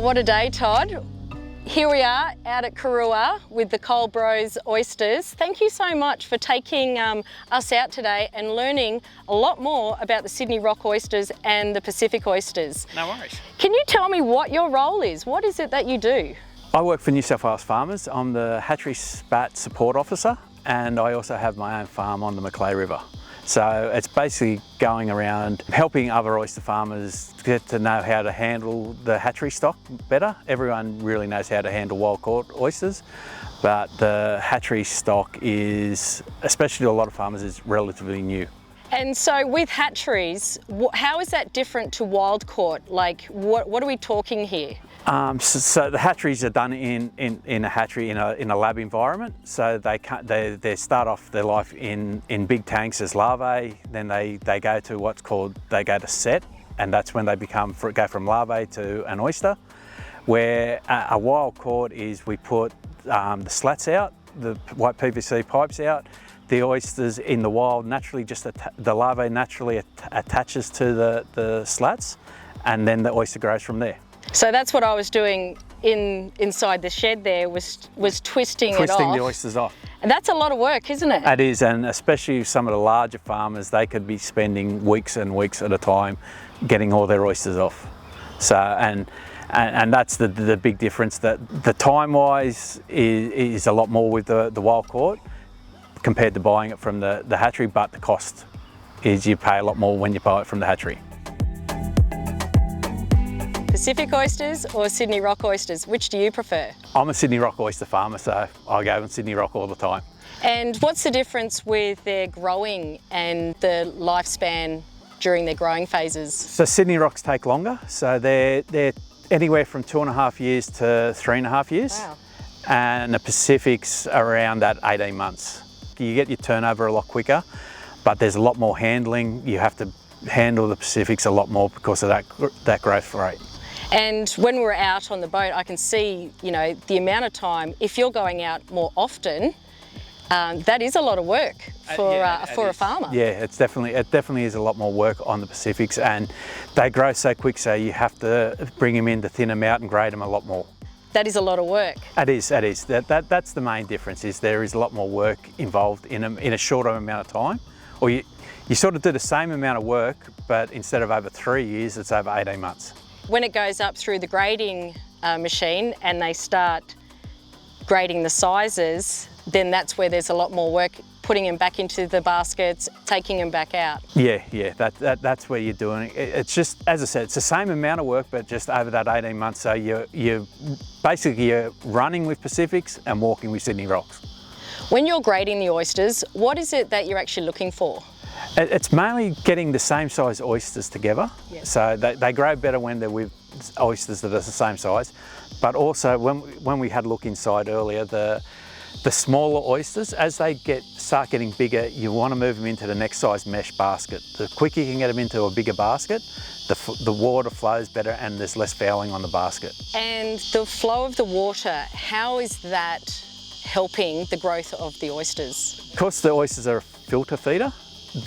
what a day, Todd. Here we are out at Kurua with the Cole Bros Oysters. Thank you so much for taking us out today and learning a lot more about the Sydney Rock Oysters and the Pacific Oysters. No worries. Can you tell me what your role is? What is it that you do? I work for New South Wales Farmers. I'm the Hatchery Spat Support Officer, and I also have my own farm on the Macleay River. So it's basically going around helping other oyster farmers get to know how to handle the hatchery stock better. Everyone really knows how to handle wild caught oysters, but the hatchery stock is, especially to a lot of farmers, is relatively new. And so with hatcheries, how is that different to wild caught? Like what are we talking here? So the hatcheries are done in a hatchery in a lab environment. So they start off their life in big tanks as larvae. Then they go to set, and that's when they go from larvae to an oyster. Where a wild caught is we put the slats out, the white PVC pipes out. The oysters in the wild the larvae naturally attaches to the slats, and then the oyster grows from there. So that's what I was doing inside the shed there, was twisting it off. Twisting the oysters off. And that's a lot of work, isn't it? It is, and especially some of the larger farmers, they could be spending weeks and weeks at a time getting all their oysters off. So, and that's the big difference, that the time-wise is a lot more with the wild caught compared to buying it from the hatchery, but the cost is you pay a lot more when you buy it from the hatchery. Pacific oysters or Sydney Rock oysters, which do you prefer? I'm a Sydney Rock oyster farmer, so I go in Sydney Rock all the time. And what's the difference with their growing and the lifespan during their growing phases? So Sydney Rocks take longer, so they're anywhere from 2.5 years to 3.5 years. Wow. And the Pacific's around that 18 months. You get your turnover a lot quicker, but there's a lot more handling. You have to handle the Pacifics a lot more because of that growth rate. And when we're out on the boat, I can see, the amount of time, if you're going out more often, that is a lot of work for a farmer. Yeah, it definitely is a lot more work on the Pacifics, and they grow so quick, so you have to bring them in to thin them out and grade them a lot more. That is a lot of work. It is. That's the main difference, is there is a lot more work involved in a shorter amount of time. Or you sort of do the same amount of work, but instead of over 3 years, it's over 18 months. When it goes up through the grading machine and they start grading the sizes, then that's where there's a lot more work, putting them back into the baskets, taking them back out. Yeah, that's where you're doing it. It's just, as I said, it's the same amount of work, but just over that 18 months. So you're basically running with Pacifics and walking with Sydney Rocks. When you're grading the oysters, what is it that you're actually looking for? It's mainly getting the same size oysters together. Yes. So they grow better when they're with oysters that are the same size. But also, when we had a look inside earlier, the smaller oysters, as they start getting bigger, you want to move them into the next size mesh basket. The quicker you can get them into a bigger basket, the water flows better and there's less fouling on the basket. And the flow of the water, how is that helping the growth of the oysters? Because the oysters are a filter feeder,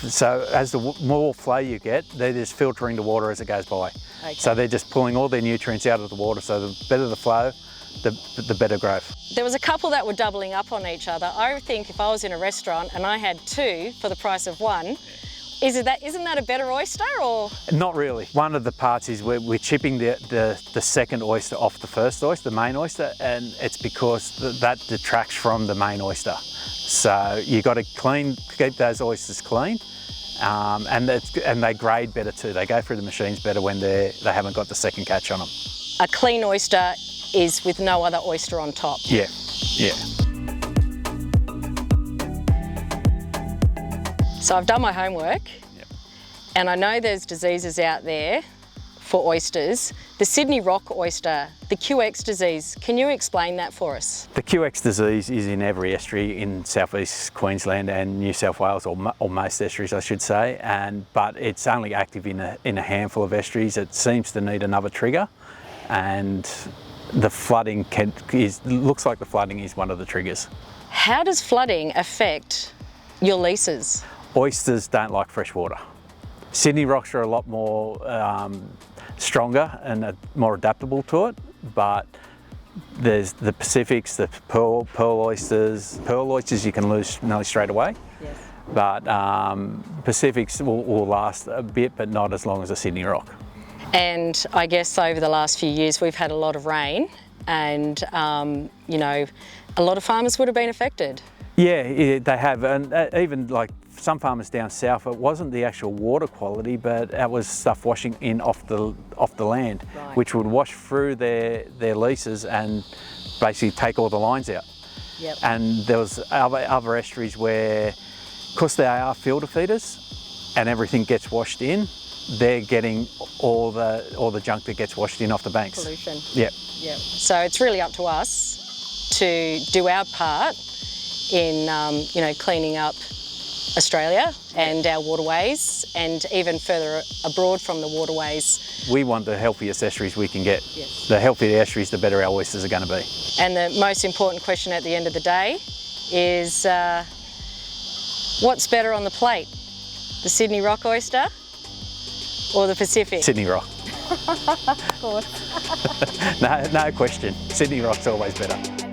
so as the more flow you get, they're just filtering the water as it goes by. Okay. So they're just pulling all their nutrients out of the water, so the better the flow, the better growth. There was a couple that were doubling up on each other. I think if I was in a restaurant and I had two for the price of one, isn't that a better oyster, or? Not really. One of the parts is we're chipping the second oyster off the first oyster, the main oyster, and it's because that detracts from the main oyster. So you got to keep those oysters clean, and they grade better too. They go through the machines better when they haven't got the second catch on them. A clean oyster is with no other oyster on top. Yeah. So I've done my homework, and I know there's diseases out there for oysters. The Sydney Rock oyster, the QX disease, can you explain that for us? The QX disease is in every estuary in southeast Queensland and New South Wales, or most estuaries I should say, but it's only active in a handful of estuaries. It seems to need another trigger, and the flooding looks like the flooding is one of the triggers. How does flooding affect your leases? Oysters don't like fresh water. Sydney Rocks are a lot more stronger and more adaptable to it, but there's the Pacifics, the pearl oysters. Pearl oysters you can lose nearly straight away. Yes. But Pacifics will last a bit, but not as long as a Sydney rock. And I guess over the last few years we've had a lot of rain, and you know, a lot of farmers would have been affected. Yeah, they have, and even like some farmers down south, it wasn't the actual water quality, but it was stuff washing in off the land, Right. which would wash through their leases and basically take all the lines out. Yep. And there was other estuaries where, because they are filter feeders and everything gets washed in, they're getting all the junk that gets washed in off the banks. Pollution. Yep. Yep. So it's really up to us to do our part in you know, cleaning up Australia and our waterways, and even further abroad from the waterways. We want the healthiest estuaries we can get. Yes. The healthier the estuaries, the better our oysters are going to be. And the most important question at the end of the day is what's better on the plate? The Sydney rock oyster or the Pacific? Sydney rock. Of course. No question. Sydney rock's always better.